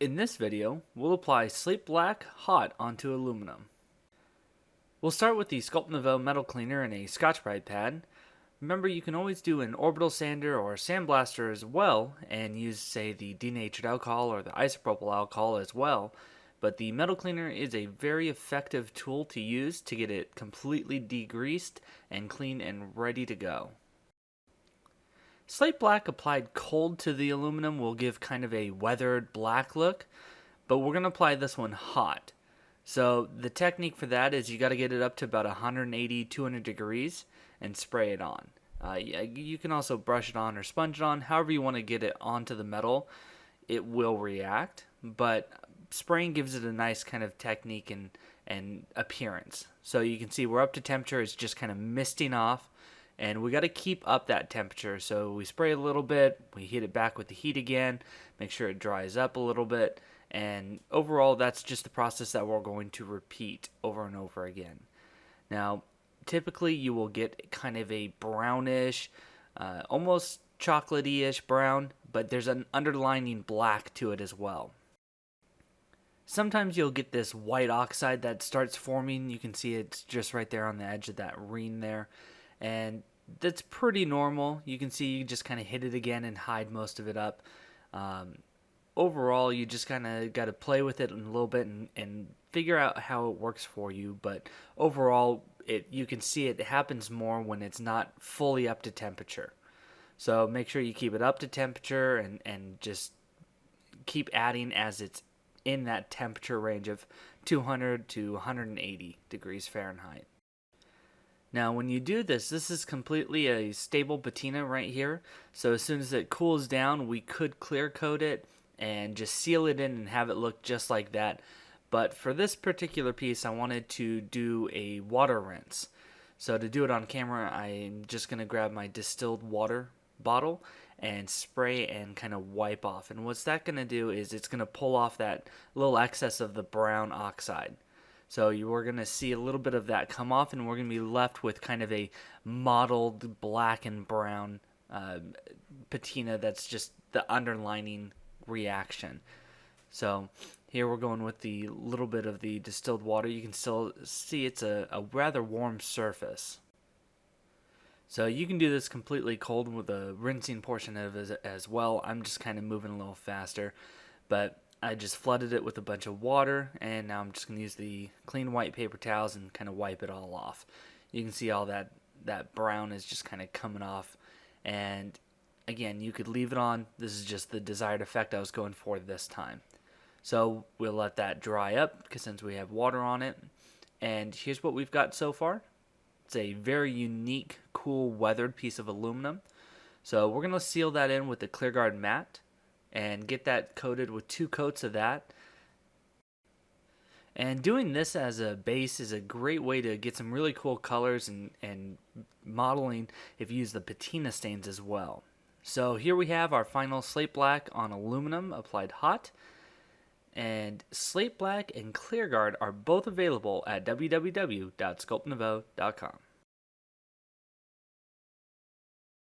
In this video, we'll apply Slate Black hot onto aluminum. We'll start with the Sculpt Nouveau metal cleaner and a Scotch-Brite pad. Remember, you can always do an orbital sander or sandblaster as well and use, say, the denatured alcohol or the isopropyl alcohol as well, but the metal cleaner is a very effective tool to use to get it completely degreased and clean and ready to go. Slate Black applied cold to the aluminum will give kind of a weathered black look, but we're going to apply this one hot. So the technique for that is you got to get it up to about 180, 200 degrees and spray it on. You can also brush it on or sponge it on, however you want to get it onto the metal. It will react, but spraying gives it a nice kind of technique and appearance. So you can see we're up to temperature, it's just kind of misting off. And we got to keep up that temperature. So we spray a little bit, we hit it back with the heat again, make sure it dries up a little bit. And overall, that's just the process that we're going to repeat over and over again. Now, typically you will get kind of a brownish, almost chocolatey-ish brown, but there's an underlining black to it as well. Sometimes you'll get this white oxide that starts forming. You can see it's just right there on the edge of that ring there. And that's pretty normal. You can see you just kind of hit it again and hide most of it up. Overall, you just kind of got to play with it a little bit and figure out how it works for you. But overall, you can see it happens more when it's not fully up to temperature. So make sure you keep it up to temperature and just keep adding as it's in that temperature range of 200 to 180 degrees Fahrenheit. Now, when you do this is completely a stable patina right here. So as soon as it cools down, we could clear coat it and just seal it in and have it look just like that. But for this particular piece, I wanted to do a water rinse. So to do it on camera, I'm just going to grab my distilled water bottle and spray and kind of wipe off. And what's that going to do is it's going to pull off that little excess of the brown oxide. So we're going to see a little bit of that come off, and we're going to be left with kind of a mottled black and brown patina that's just the underlining reaction. So here we're going with the little bit of the distilled water. You can still see it's a rather warm surface. So you can do this completely cold with a rinsing portion of it as well. I'm just kind of moving a little faster, but I just flooded it with a bunch of water, and now I'm just going to use the clean white paper towels and kind of wipe it all off. You can see all that brown is just kind of coming off, and again, you could leave it on. This is just the desired effect I was going for this time. So we'll let that dry up because since we have water on it, and here's what we've got so far. It's a very unique, cool, weathered piece of aluminum. So we're going to seal that in with the ClearGuard matte and get that coated with 2 coats of that. And doing this as a base is a great way to get some really cool colors and modeling if you use the patina stains as well. So here we have our final Slate Black on aluminum applied hot. And Slate Black and ClearGuard are both available at www.sculptnouveau.com.